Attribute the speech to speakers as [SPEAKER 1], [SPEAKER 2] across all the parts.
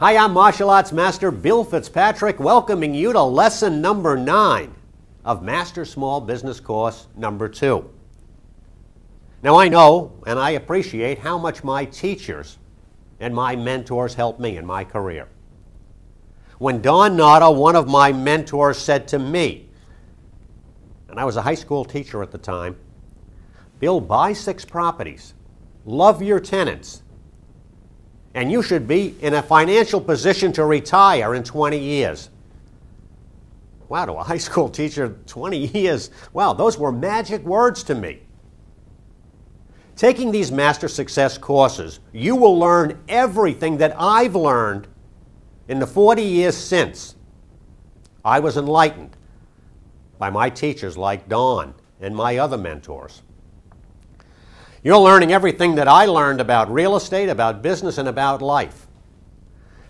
[SPEAKER 1] Hi, I'm Martial Arts Master Bill Fitzpatrick, welcoming you to lesson number 9 of Master Small Business Course number 2. Now, I know and I appreciate how much my teachers and my mentors helped me in my career. When Don Nada, one of my mentors, said to me, and I was a high school teacher at the time, Bill, buy 6 properties, love your tenants, and you should be in a financial position to retire in 20 years. Wow, to a high school teacher, 20 years, wow, those were magic words to me. Taking these Master Success courses, you will learn everything that I've learned in the 40 years since. I was enlightened by my teachers like Don and my other mentors. You're learning everything that I learned about real estate, about business, and about life.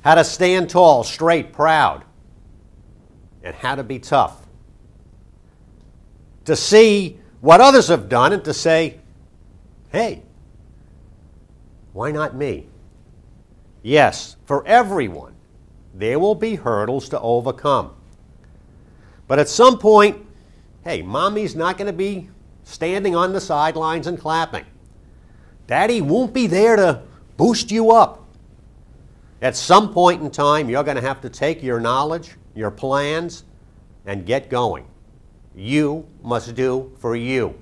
[SPEAKER 1] How to stand tall, straight, proud, and how to be tough. To see what others have done and to say, hey, why not me? Yes, for everyone, there will be hurdles to overcome. But at some point, hey, mommy's not going to be standing on the sidelines and clapping. Daddy won't be there to boost you up. At some point in time, you're going to have to take your knowledge, your plans, and get going. You must do for you.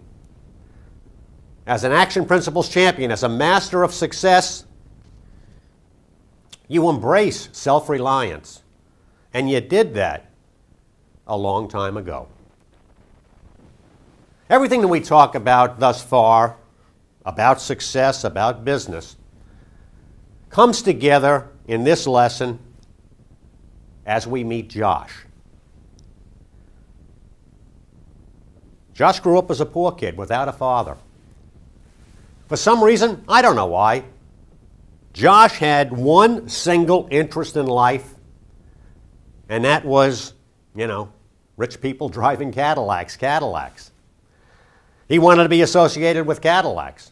[SPEAKER 1] As an Action Principles champion, as a master of success, you embrace self-reliance. And you did that a long time ago. Everything that we talk about thus far, about success, about business, comes together in this lesson as we meet Josh. Josh grew up as a poor kid without a father. For some reason, I don't know why, Josh had one single interest in life, and that was, rich people driving Cadillacs. He wanted to be associated with Cadillacs.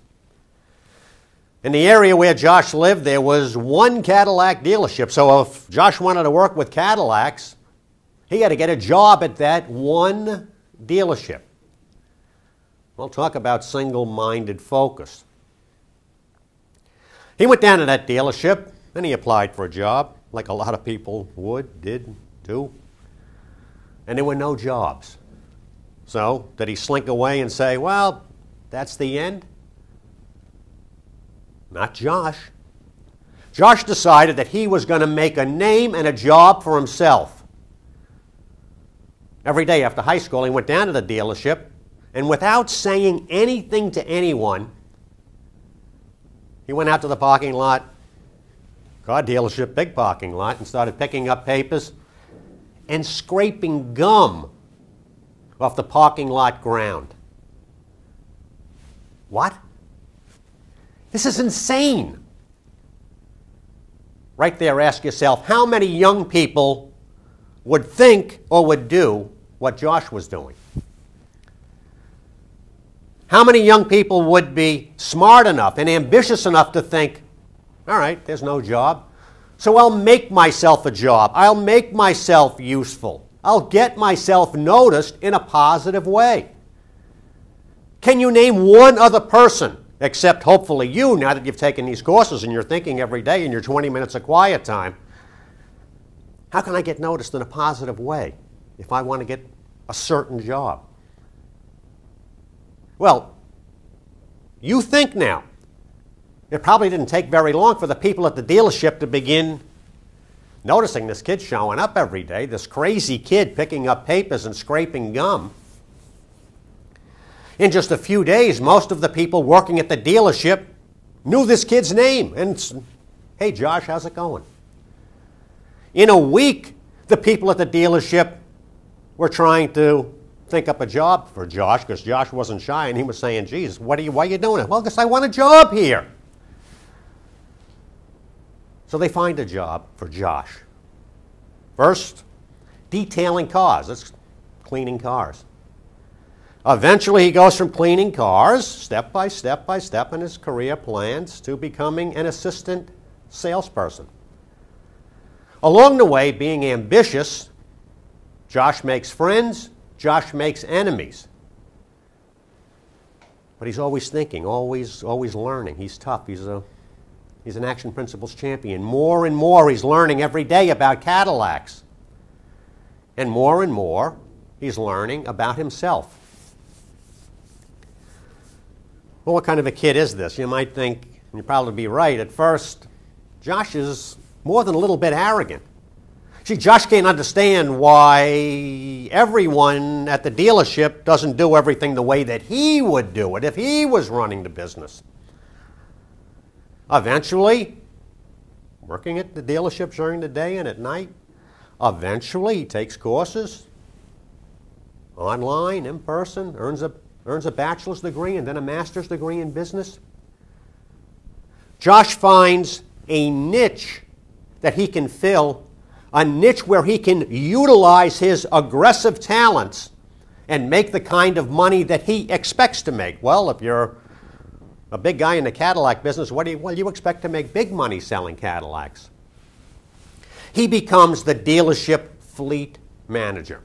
[SPEAKER 1] In the area where Josh lived, there was one Cadillac dealership. So if Josh wanted to work with Cadillacs, he had to get a job at that one dealership. Well, talk about single-minded focus. He went down to that dealership, and he applied for a job, like a lot of people would, did, do. And there were no jobs. So, did he slink away and say, well, that's the end? Not Josh. Josh decided that he was going to make a name and a job for himself. Every day after high school, he went down to the dealership, and without saying anything to anyone, he went out to the parking lot, car dealership, big parking lot, and started picking up papers and scraping gum off the parking lot ground. What? This is insane. Right there, ask yourself, how many young people would think or would do what Josh was doing? How many young people would be smart enough and ambitious enough to think, all right, there's no job, so I'll make myself a job. I'll make myself useful. I'll get myself noticed in a positive way. Can you name one other person, except hopefully you, now that you've taken these courses and you're thinking every day in your 20 minutes of quiet time, how can I get noticed in a positive way if I want to get a certain job? Well, you think now. It probably didn't take very long for the people at the dealership to begin noticing this kid showing up every day, this crazy kid picking up papers and scraping gum. In just a few days, most of the people working at the dealership knew this kid's name. And, hey, Josh, how's it going? In a week, the people at the dealership were trying to think up a job for Josh, because Josh wasn't shy, and he was saying, geez, why are you doing it? Well, because I want a job here. So they find a job for Josh. First, detailing cars. That's cleaning cars. Eventually, he goes from cleaning cars, step by step in his career plans, to becoming an assistant salesperson. Along the way, being ambitious, Josh makes friends, Josh makes enemies. But he's always thinking, always learning. He's tough. He's an Action Principles champion. More and more he's learning every day about Cadillacs. And more he's learning about himself. Well, what kind of a kid is this? You might think, and you'd probably be right, at first, Josh is more than a little bit arrogant. See, Josh can't understand why everyone at the dealership doesn't do everything the way that he would do it if he was running the business. Eventually, working at the dealership during the day and at night, eventually he takes courses, online, in person, earns a bachelor's degree and then a master's degree in business. Josh finds a niche that he can fill, a niche where he can utilize his aggressive talents and make the kind of money that he expects to make. Well, if you're a big guy in the Cadillac business, you expect to make big money selling Cadillacs. He becomes the dealership fleet manager.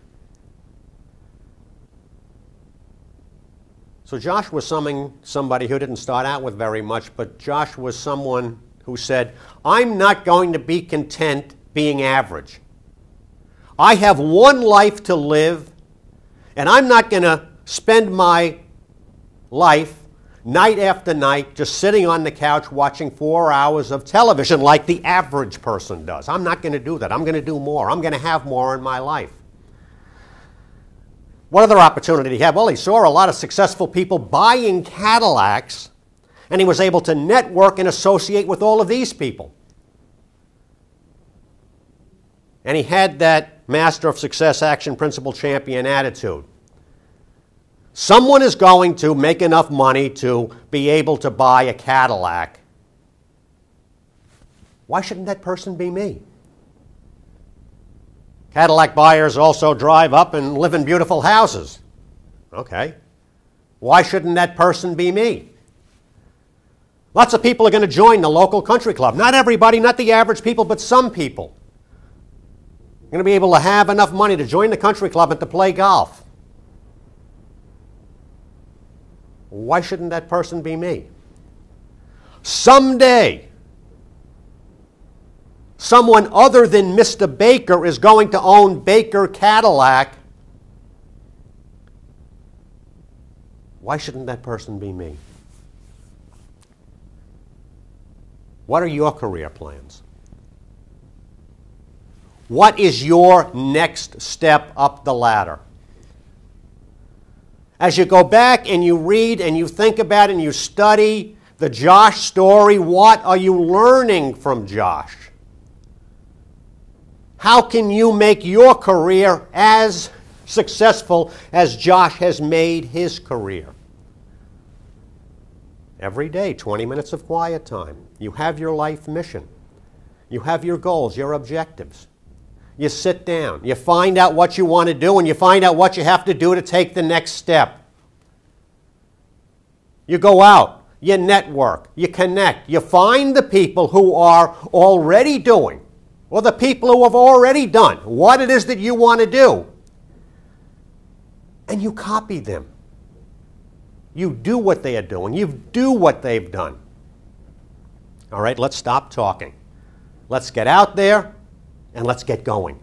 [SPEAKER 1] So Josh was somebody who didn't start out with very much, but Josh was someone who said, I'm not going to be content being average. I have one life to live, and I'm not going to spend my life night after night just sitting on the couch watching 4 hours of television like the average person does. I'm not going to do that. I'm going to do more. I'm going to have more in my life. What other opportunity did he have? Well, he saw a lot of successful people buying Cadillacs, and he was able to network and associate with all of these people. And he had that Master of Success Action Principle champion attitude. Someone is going to make enough money to be able to buy a Cadillac. Why shouldn't that person be me? Cadillac buyers also drive up and live in beautiful houses. Okay. Why shouldn't that person be me? Lots of people are going to join the local country club. Not everybody, not the average people, but some people. You're going to be able to have enough money to join the country club and to play golf. Why shouldn't that person be me? Someday, someone other than Mr. Baker is going to own Baker Cadillac. Why shouldn't that person be me? What are your career plans? What is your next step up the ladder? As you go back and you read and you think about and you study the Josh story, what are you learning from Josh? How can you make your career as successful as Josh has made his career? Every day, 20 minutes of quiet time. You have your life mission. You have your goals, your objectives. You sit down. You find out what you want to do, and you find out what you have to do to take the next step. You go out. You network. You connect. You find the people who are already doing, or the people who have already done what it is that you want to do, and you copy them. You do what they are doing. You do what they've done. All right, let's stop talking. Let's get out there and let's get going.